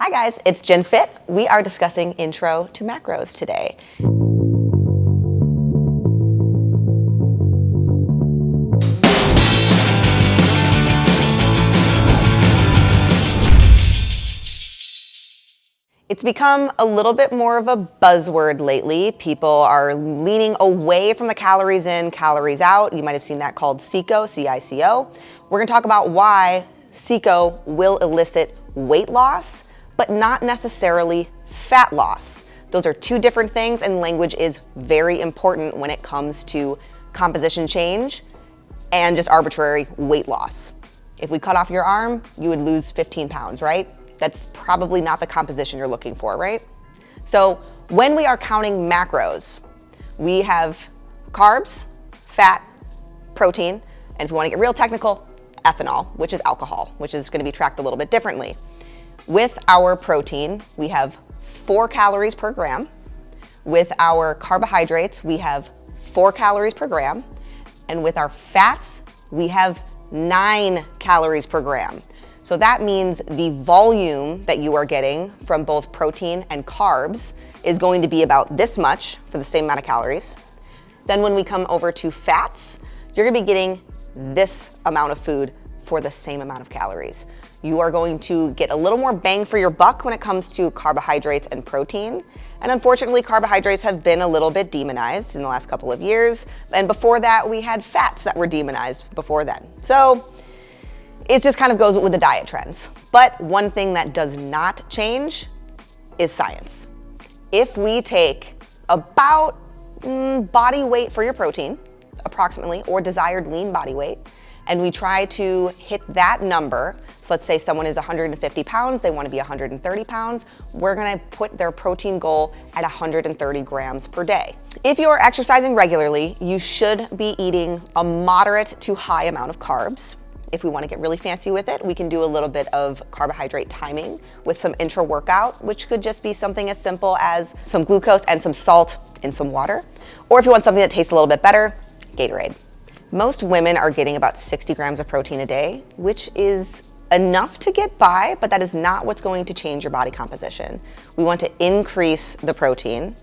Hi guys, it's Jen Fit. We are discussing Intro to Macros today. It's become a little bit more of a buzzword lately. People are leaning away from the calories in, calories out. You might have seen that called CICO, C-I-C-O. We're gonna talk about why CICO will elicit weight loss, but not necessarily fat loss. Those are two different things, and language is very important when it comes to composition change and just arbitrary weight loss. If we cut off your arm, you would lose 15 pounds, right? That's probably not the composition you're looking for, right? So when we are counting macros, we have carbs, fat, protein, and if we want to get real technical, ethanol, which is alcohol, which is going to be tracked a little bit differently. With our protein, we have 4 calories per gram. With our carbohydrates, we have 4 calories per gram. And with our fats, we have 9 calories per gram. So that means the volume that you are getting from both protein and carbs is going to be about this much for the same amount of calories. Then when we come over to fats, you're gonna be getting this amount of food for the same amount of calories. You are going to get a little more bang for your buck when it comes to carbohydrates and protein. And unfortunately, carbohydrates have been a little bit demonized in the last couple of years. And before that, we had fats that were demonized before then. So it just kind of goes with the diet trends. But one thing that does not change is science. If we take about body weight for your protein, approximately, or desired lean body weight, and we try to hit that number, so let's say someone is 150 pounds, they want to be 130 pounds, we're going to put their protein goal at 130 grams per day. If you are exercising regularly, you should be eating a moderate to high amount of carbs. If we want to get really fancy with it, we can do a little bit of carbohydrate timing with some intra-workout, which could just be something as simple as some glucose and some salt in some water. Or if you want something that tastes a little bit better, Gatorade. Most women are getting about 60 grams of protein a day, which is enough to get by, but that is not what's going to change your body composition. We want to increase the protein.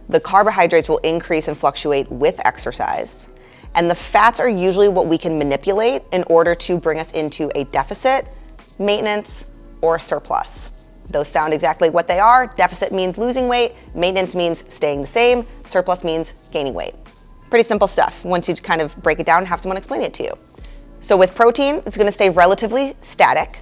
The carbohydrates will increase and fluctuate with exercise. And the fats are usually what we can manipulate in order to bring us into a deficit, maintenance, or surplus. Those sound exactly what they are. Deficit means losing weight, maintenance means staying the same, surplus means gaining weight. Pretty simple stuff once you kind of break it down and have someone explain it to you. So with protein, it's gonna stay relatively static.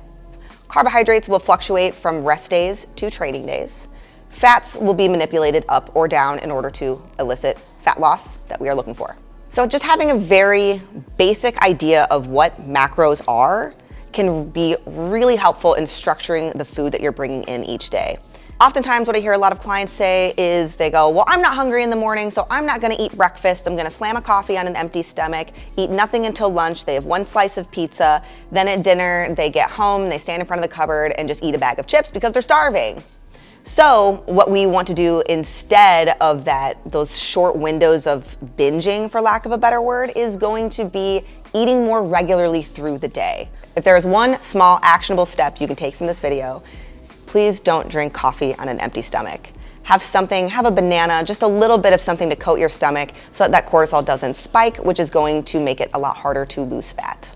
Carbohydrates will fluctuate from rest days to training days. Fats will be manipulated up or down in order to elicit fat loss that we are looking for. So just having a very basic idea of what macros are can be really helpful in structuring the food that you're bringing in each day. Oftentimes what I hear a lot of clients say is they go, well, I'm not hungry in the morning, so I'm not gonna eat breakfast. I'm gonna slam a coffee on an empty stomach, eat nothing until lunch. They have 1 slice of pizza. Then at dinner, they get home, they stand in front of the cupboard and just eat a bag of chips because they're starving. So what we want to do instead of those short windows of binging, for lack of a better word, is going to be eating more regularly through the day. If there is one small actionable step you can take from this video, please don't drink coffee on an empty stomach. Have something, have a banana, just a little bit of something to coat your stomach so that cortisol doesn't spike, which is going to make it a lot harder to lose fat.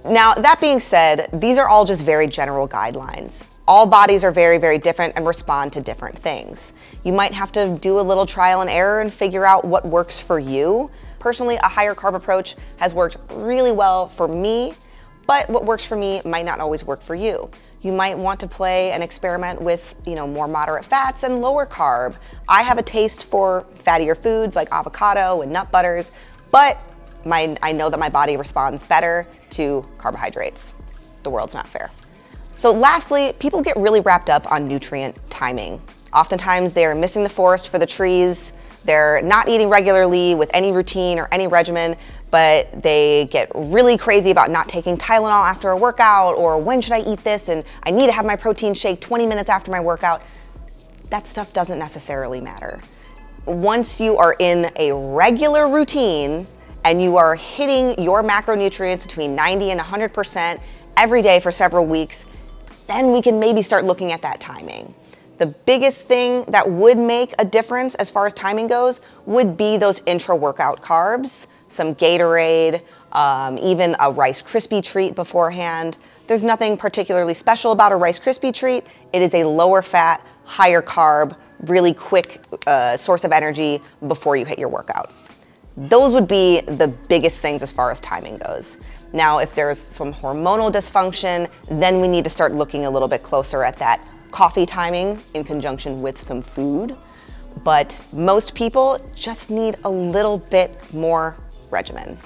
Now, that being said, these are all just very general guidelines. All bodies are very, very different and respond to different things. You might have to do a little trial and error and figure out what works for you. Personally, a higher carb approach has worked really well for me, but what works for me might not always work for you. You might want to play and experiment with, more moderate fats and lower carb. I have a taste for fattier foods like avocado and nut butters, but I know that my body responds better to carbohydrates. The world's not fair. So lastly, people get really wrapped up on nutrient timing. Oftentimes they're missing the forest for the trees. They're not eating regularly with any routine or any regimen, but they get really crazy about not taking Tylenol after a workout, or when should I eat this, and I need to have my protein shake 20 minutes after my workout. That stuff doesn't necessarily matter. Once you are in a regular routine and you are hitting your macronutrients between 90 and 100% every day for several weeks, then we can maybe start looking at that timing. The biggest thing that would make a difference as far as timing goes would be those intra-workout carbs, some Gatorade, even a Rice Krispie treat beforehand. There's nothing particularly special about a Rice Krispie treat. It is a lower fat, higher carb, really quick source of energy before you hit your workout. Those would be the biggest things as far as timing goes. Now, if there's some hormonal dysfunction, then we need to start looking a little bit closer at that coffee timing in conjunction with some food. But most people just need a little bit more regimen.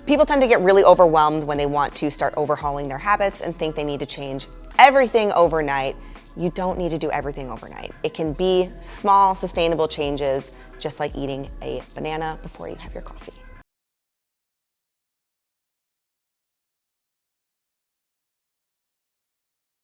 People tend to get really overwhelmed when they want to start overhauling their habits and think they need to change everything overnight. You don't need to do everything overnight. It can be small, sustainable changes, just like eating a banana before you have your coffee.